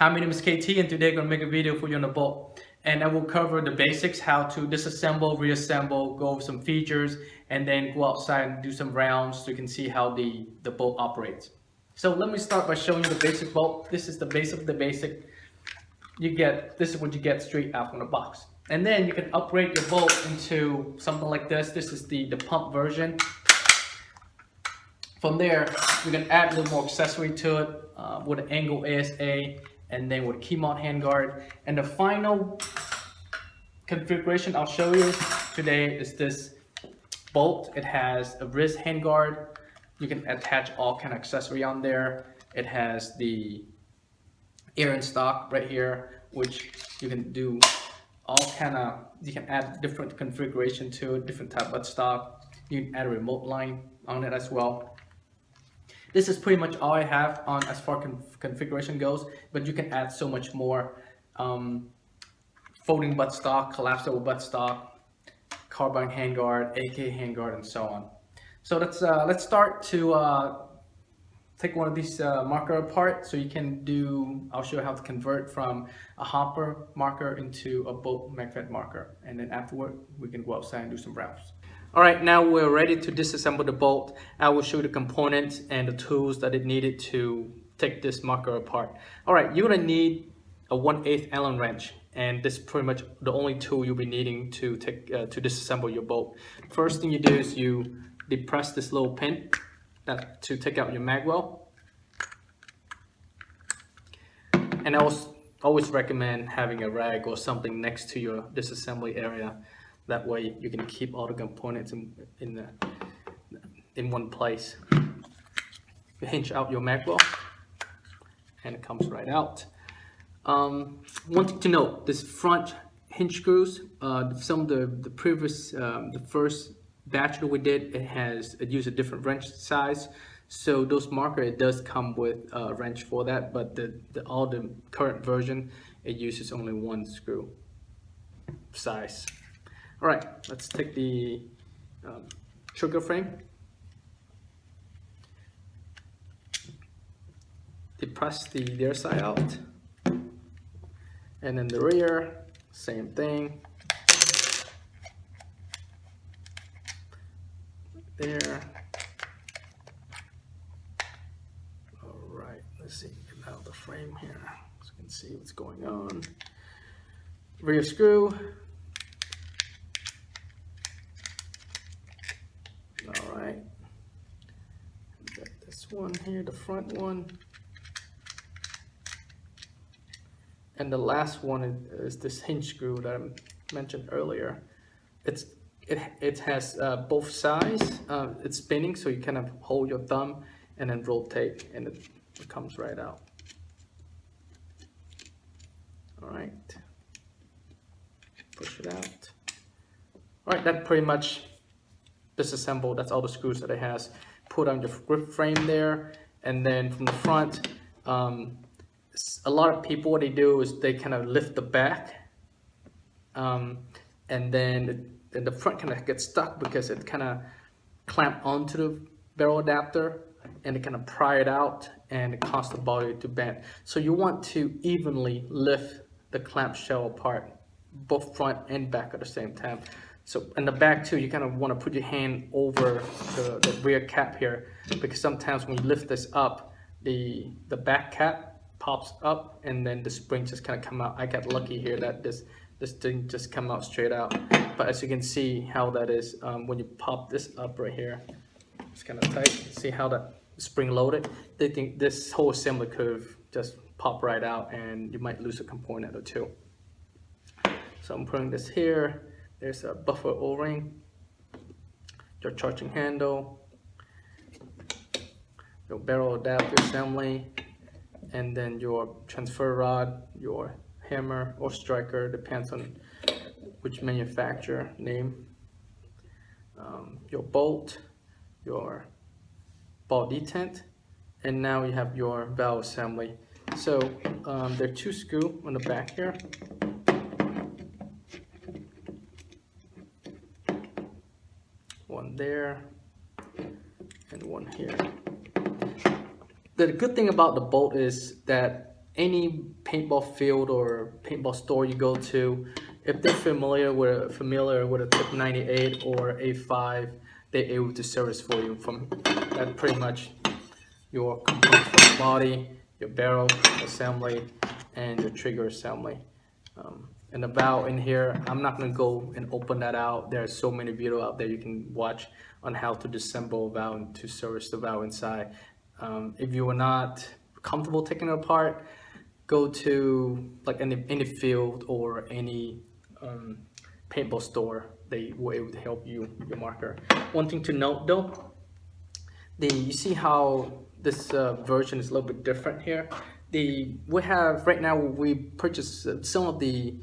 Hi, my name is KT and today I'm going to make a video for you on the bolt. And I will cover the basics, how to disassemble, reassemble, go over some features, and then go outside and do some rounds so you can see how the bolt operates. So let me start by showing you the basic bolt. This is the base of the basic. This is what you get straight out from the box. And then you can upgrade your bolt into something like this. This is the pump version. From there, you can add a little more accessory to it with an angle ASA and then with key mount handguard. And the final configuration I'll show you today is this bolt. It has a wrist handguard. You can attach all kind of accessory on there. It has the air in stock right here, which you can do all kind of, you can add different configuration to it, different type of buttstock. You can add a remote line on it as well. This is pretty much all I have on as far configuration goes, but you can add so much more. Folding buttstock, collapsible buttstock, carbine handguard, AK handguard, and so on. So let's start to take one of these marker apart so you can do, I'll show you how to convert from a hopper marker into a bolt magnet marker. And then afterward, we can go outside and do some rounds. All right, now we're ready to disassemble the bolt. I will show you the components and the tools that it needed to take this marker apart. All right, you're gonna need a 1/8 Allen wrench, and this is pretty much the only tool you'll be needing to to disassemble your bolt. First thing you do is you depress this little pin to take out your mag well. And I always recommend having a rag or something next to your disassembly area. That way you can keep all the components in one place. You hinge out your mag well and it comes right out. One thing to note, this front hinge screws, some of the previous, the first batch that we did, it used a different wrench size. So those markers, it does come with a wrench for that, but all the current version, it uses only one screw size. All right, let's take the trigger frame, depress the rear side out, and then the rear, same thing. There. All right, let's see, get out the frame here so you can see what's going on. Rear screw. All right, got this one here, the front one, and the last one is this hinge screw that I mentioned earlier. It has both sides. It's spinning, so you kind of hold your thumb and then rotate, and it comes right out. All right, push it out. All right, that pretty much disassembled. That's all the screws that it has. Put on your grip frame there, and then from the front, a lot of people, what they do is they kind of lift the back, and then the front kind of gets stuck because it kind of clamp onto the barrel adapter, and it kind of pry it out, and it causes the body to bend. So you want to evenly lift the clamshell apart, both front and back at the same time. So in the back too, you kind of want to put your hand over the rear cap here, because sometimes when you lift this up, the back cap pops up and then the spring just kind of come out. I got lucky here that this thing just come out straight out. But as you can see how that is, when you pop this up right here, it's kind of tight. See how that spring loaded? They think this whole assembly could just pop right out and you might lose a component or two. So I'm putting this here. There's a buffer O-ring, your charging handle, your barrel adapter assembly, and then your transfer rod, your hammer or striker, depends on which manufacturer name, your bolt, your ball detent, and now you have your valve assembly. So there are two screws on the back here. One there and one here. The good thing about the bolt is that any paintball field or paintball store you go to, if they're familiar with a Tip 98 or A5, they're able to service for you from that. Pretty much your components for the body, your barrel assembly, and your trigger assembly. And the valve in here, I'm not going to go and open that out. There are so many videos out there you can watch on how to disassemble a valve and to service the valve inside. If you are not comfortable taking it apart, go to like any field or any paintball store. They will able to help you with your marker. One thing to note though, you see how this version is a little bit different here. We have right now, we purchased some of the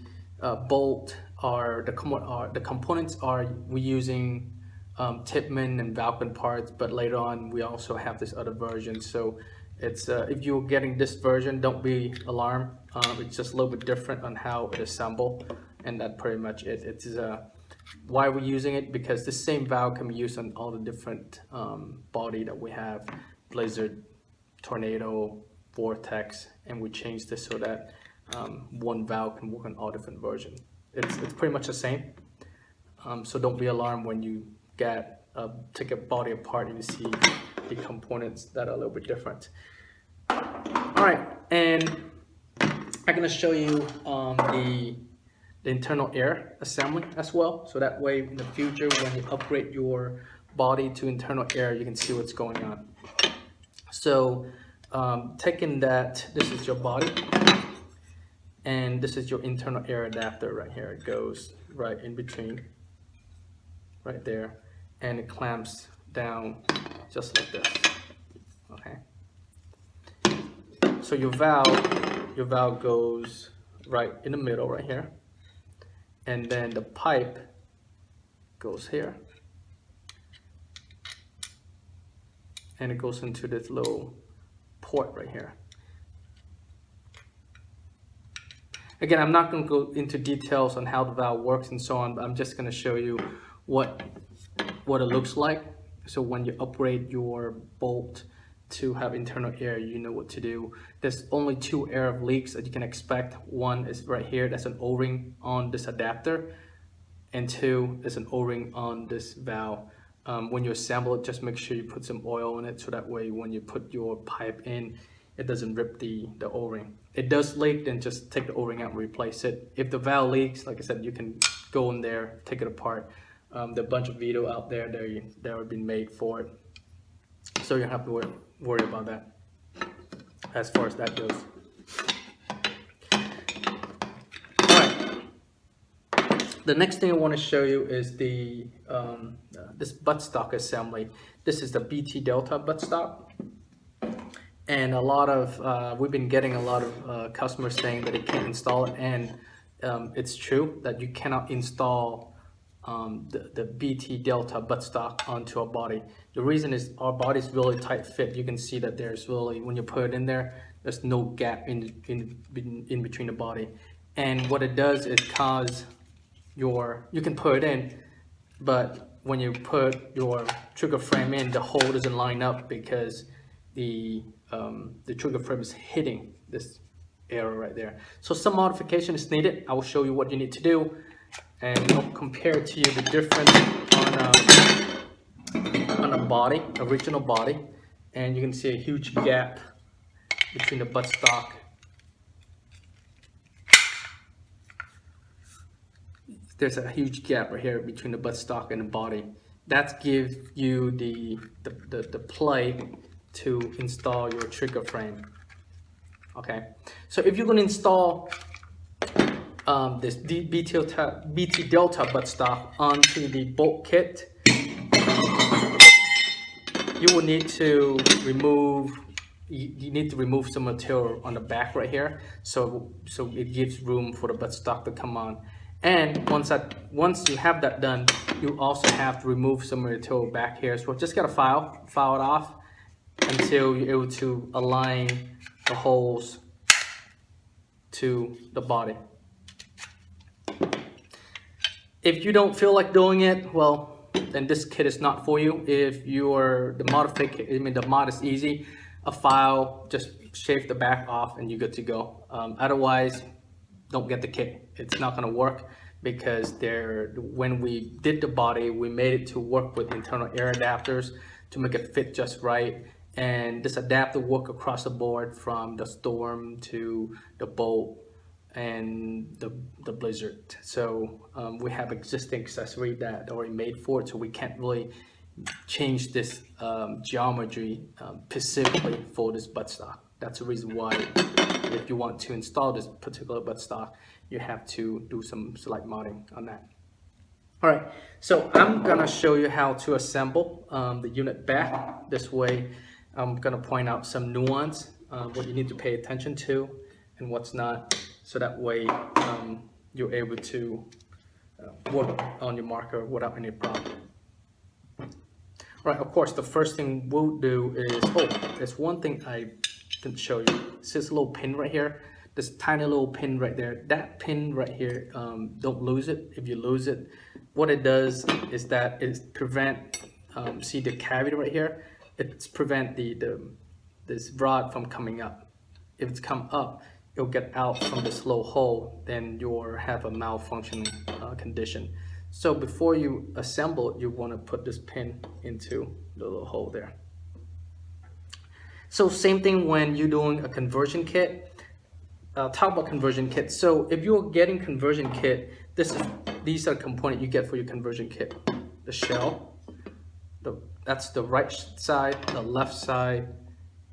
bolt the components are we using Tipman and Valken parts, but later on we also have this other version. So it's if you're getting this version, don't be alarmed. It's just a little bit different on how it assemble, and that pretty much it. It's why we're using it, because the same valve can be used on all the different body that we have: Blizzard, Tornado, Vortex, and we changed this so that one valve can work on all different versions. It's pretty much the same. So don't be alarmed when you take a body apart and you see the components that are a little bit different. All right, and I'm gonna show you the internal air assembly as well, so that way in the future when you upgrade your body to internal air, you can see what's going on. So taking that, this is your body, and this is your internal air adapter right here. It goes right in between, right there, and it clamps down just like this. Okay. So your valve goes right in the middle right here, and then the pipe goes here, and it goes into this little port right here. Again, I'm not going to go into details on how the valve works and so on, but I'm just going to show you what it looks like. So when you upgrade your bolt to have internal air, you know what to do. There's only two air leaks that you can expect. One is right here, that's an O-ring on this adapter, and two is an O-ring on this valve. When you assemble it, just make sure you put some oil in it, so that way when you put your pipe in, it doesn't rip the O-ring. It does leak, then just take the O-ring out and replace it. If the valve leaks, like I said, you can go in there, take it apart. There are a bunch of video out there that have been made for it, so you don't have to worry about that as far as that goes. Alright, the next thing I want to show you is this buttstock assembly. This is the BT Delta buttstock, and we've been getting a lot of customers saying that they can't install it, and it's true that you cannot install the BT Delta buttstock onto our body. The reason is our body is really tight fit. You can see that there's really, when you put it in there, there's no gap in between the body. And what it does is cause you can put it in, but when you put your trigger frame in, the hole doesn't line up because the trigger frame is hitting this area right there. So some modification is needed. I will show you what you need to do, and I'll compare to you the difference on a body, original body, and you can see a huge gap between the buttstock. There's a huge gap right here between the buttstock and the body. That gives you the play to install your trigger frame. Okay, so if you're going to install this BT Delta buttstock onto the bolt kit, you will need to remove some material on the back right here, so it gives room for the buttstock to come on. And once you have that done, you also have to remove some material back here. So just gotta file it off until you're able to align the holes to the body. If you don't feel like doing it, well, then this kit is not for you. If the mod is easy, a file, just shave the back off and you're good to go. Otherwise, don't get the kit. It's not gonna work because when we did the body, we made it to work with internal air adapters to make it fit just right. And this adapter work across the board from the Storm to the Bolt and the Blizzard. So we have existing accessory that already made for it, so we can't really change this geometry specifically for this buttstock. That's the reason why if you want to install this particular buttstock, you have to do some slight modding on that. All right, so I'm gonna show you how to assemble the unit back. This way, I'm gonna point out some nuance, what you need to pay attention to and what's not, so that way you're able to work on your marker without any problem. All right, of course, the first thing we'll do is, there's one thing I didn't show you. It's this little pin right here, this tiny little pin right there. That pin right here, don't lose it. If you lose it, what it does is that it prevent, see the cavity right here? It's prevent this rod from coming up. If it's come up, it'll get out from this little hole, then you'll have a malfunctioning condition. So before you assemble, you want to put this pin into the little hole there. So same thing when you're doing a conversion kit. Talk about conversion kit. So if you're getting conversion kit, these are components you get for your conversion kit. The shell, that's the right side, the left side,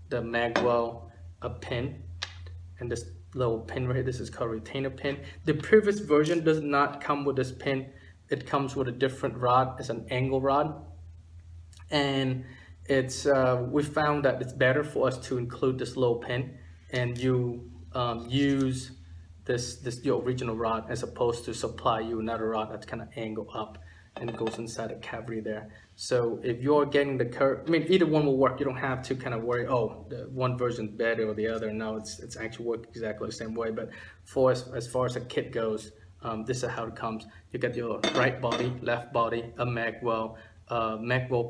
the mag well, a pin, and this little pin right here. This is called retainer pin. The previous version does not come with this pin. It comes with a different rod. It's an angle rod, and it's we found that it's better for us to include this little pin, and you use your original rod as opposed to supply you another rod that's kind of angle up and it goes inside the cavity there. So if you're getting the curve, I mean, either one will work. You don't have to kind of worry, the one version's better or the other. No, it's actually work exactly the same way. But for as far as a kit goes, this is how it comes. You get your right body, left body, a mag well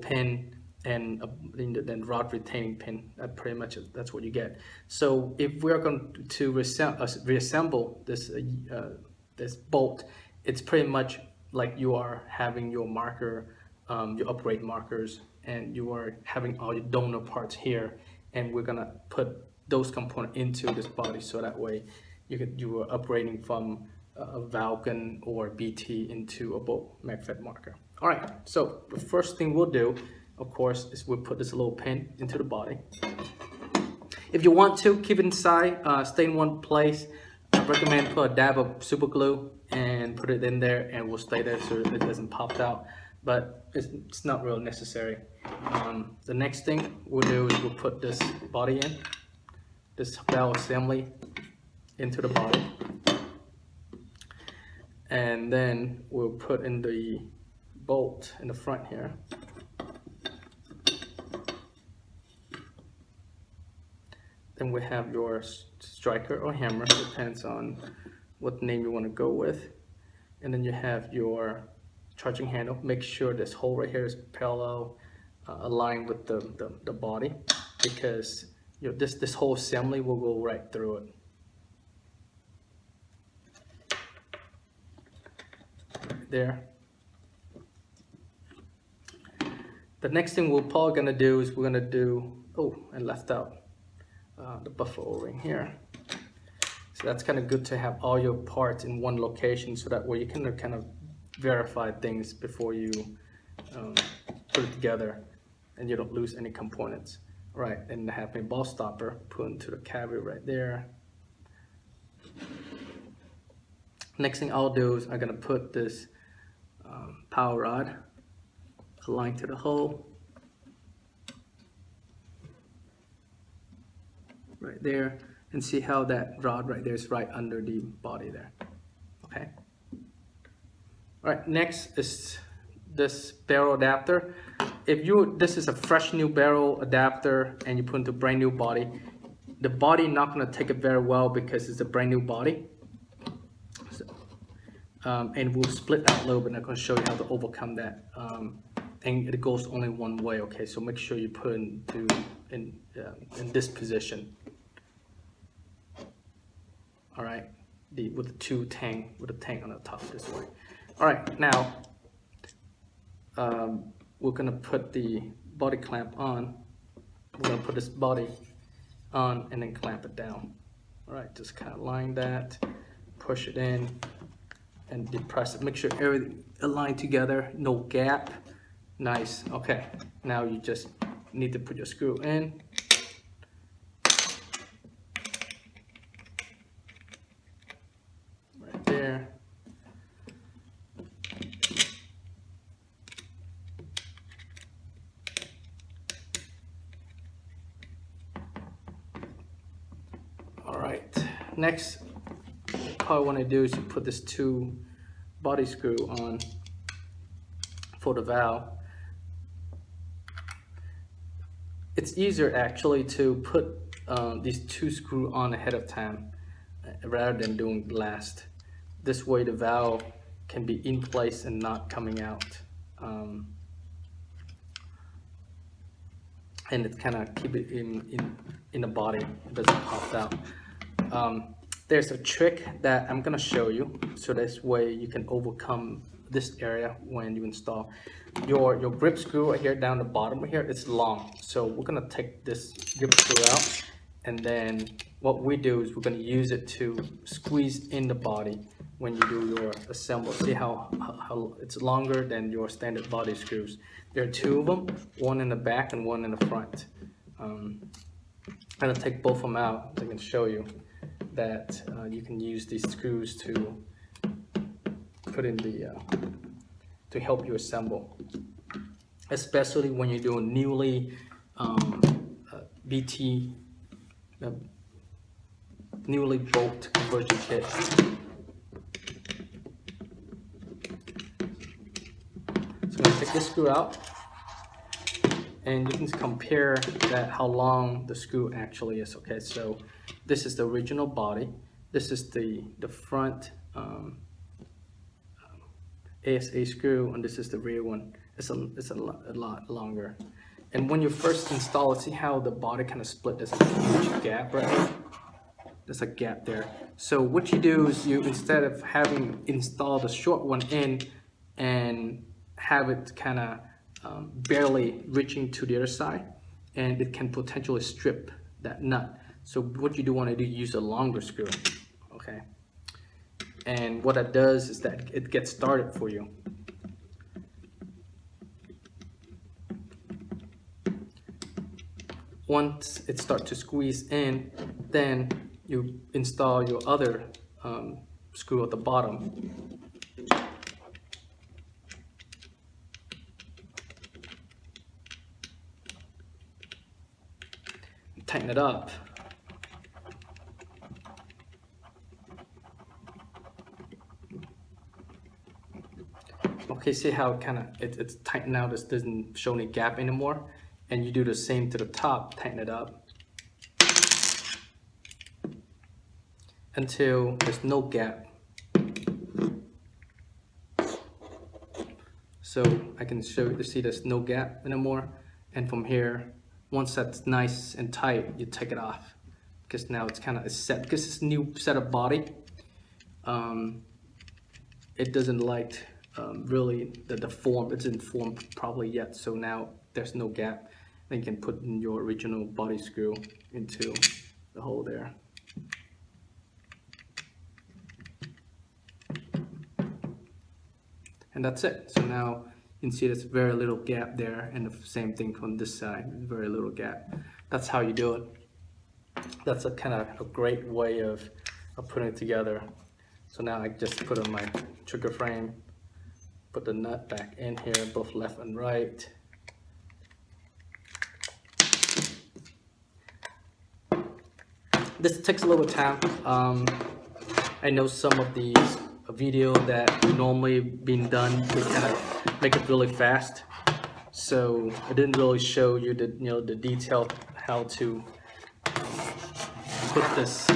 pin, and then rod retaining pin. That pretty much that's what you get. So if we're going to reassemble this bolt, it's pretty much like you are having your marker, your upgrade markers, and you are having all your donor parts here, and we're gonna put those components into this body, so that way you are upgrading from a Vulcan or BT into a bolt MagFed marker. All right, so the first thing we'll do, of course, is we'll put this little pin into the body. If you want to keep it inside, stay in one place, I recommend put a dab of super glue and put it in there, and will stay there so it doesn't pop out, but it's not real necessary. The next thing we'll do is we'll put this body in, this valve assembly into the body, and then we'll put in the bolt in the front here. Then we have your striker or hammer, depends on what name you want to go with. And then you have your charging handle. Make sure this hole right here is parallel, aligned with the body, because this whole assembly will go right through it. Right there. The next thing we're probably gonna do is we're gonna do, I left out the buffer O-ring here. So that's kind of good to have all your parts in one location, so that way you can kind of verify things before you put it together and you don't lose any components. All right, and have a ball stopper put into the cavity right there. Next thing I'll do is I'm gonna put this power rod aligned to the hole right there, and see how that rod right there is right under the body there. Okay. All right, next is this barrel adapter. This is a fresh new barrel adapter and you put into a brand new body, the body not going to take it very well because it's a brand new body. So, and we'll split out a little bit. I'm going to show you how to overcome that. and it goes only one way. Okay, so make sure you put in this position. All right, with the tank on the top this way. All right, now we're gonna put the body clamp on. We're gonna put this body on and then clamp it down. All right, just kind of line that, push it in, and depress it. Make sure everything aligned together, no gap. Nice. Okay, now you just need to put your screw in. Right there. All right, next all I want to do is to put this 2 body screw on for the valve. It's easier actually to put these 2 screws on ahead of time rather than doing last. This way the valve can be in place and not coming out. And it kind of keep it in the body, it doesn't pop out. There's a trick that I'm gonna show you, so this way you can overcome this area when you install. Your grip screw right here down the bottom here, it's long. So we're gonna take this grip screw out, and then what we do is we're gonna use it to squeeze in the body when you do your assembly. See how it's longer than your standard body screws. There are 2 of them, one in the back and one in the front. I'm gonna take both of them out so I can show you that you can use these screws to put in the to help you assemble, especially when you're doing newly newly bolt conversion kit. So I'm gonna take this screw out, and you can compare that how long the screw actually is. Okay, so this is the original body. This is the front ASA screw, and this is the rear one. It's a lot longer. And when you first install it, see how the body kind of split? There's a huge gap right here. There's a gap there. So what you do is you, instead of having installed the short one in and have it kind of barely reaching to the other side, and it can potentially strip that nut. So what you do want to do, use a longer screw, okay? And what that does is that it gets started for you. Once it starts to squeeze in, then you install your other screw at the bottom. Tighten it up. Okay, see how it's tightened now, this doesn't show any gap anymore. And you do the same to the top, tighten it up until there's no gap. So I can show you to see there's no gap anymore. And from here, once that's nice and tight, you take it off, because now it's kind of set, because it's a new set of body. It doesn't like really the form, it isn't formed properly yet, so now there's no gap. Then you can put in your original body screw into the hole there. And that's it. So now you can see there's very little gap there, and the same thing from this side, very little gap. That's how you do it. That's a kind of a great way of putting it together. So now I just put on my trigger frame, put the nut back in here, both left and right. This takes a little time. I know some of these video that normally being done, they kind of make it really fast. So I didn't really show you the detail how to put this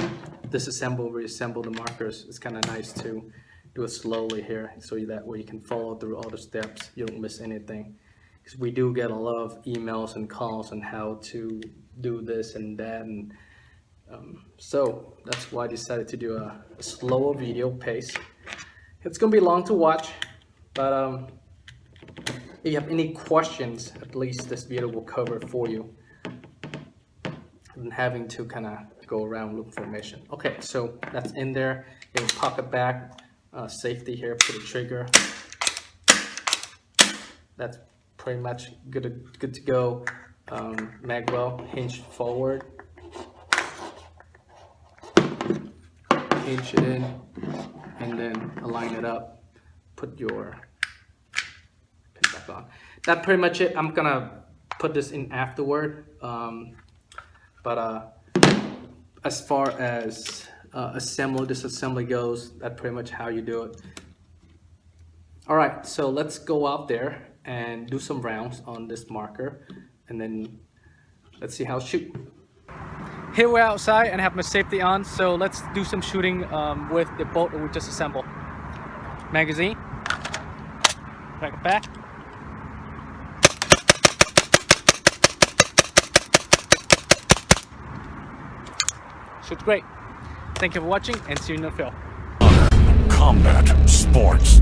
disassemble, reassemble the markers. It's kind of nice to do it slowly here, so that way you can follow through all the steps. You don't miss anything. because we do get a lot of emails and calls on how to do this and that, and so that's why I decided to do a slower video pace. It's gonna be long to watch, but if you have any questions, at least this video will cover for you, and having to kind of go around look for information. Okay, so that's in there. You can pop it back, safety here, put a trigger. That's pretty much good to go. Magwell, hinge forward, hinge it in, and then align it up. Put your pin back on. That's pretty much it. I'm gonna put this in afterward. But as far as disassembly goes, that's pretty much how you do it. All right, so let's go out there and do some rounds on this marker, and then let's see how to shoot. Here we're outside and I have my safety on, so let's do some shooting with the bolt that we just assembled. Magazine, back it back. Shoots great. Thank you for watching and see you in the film. Combat Sports.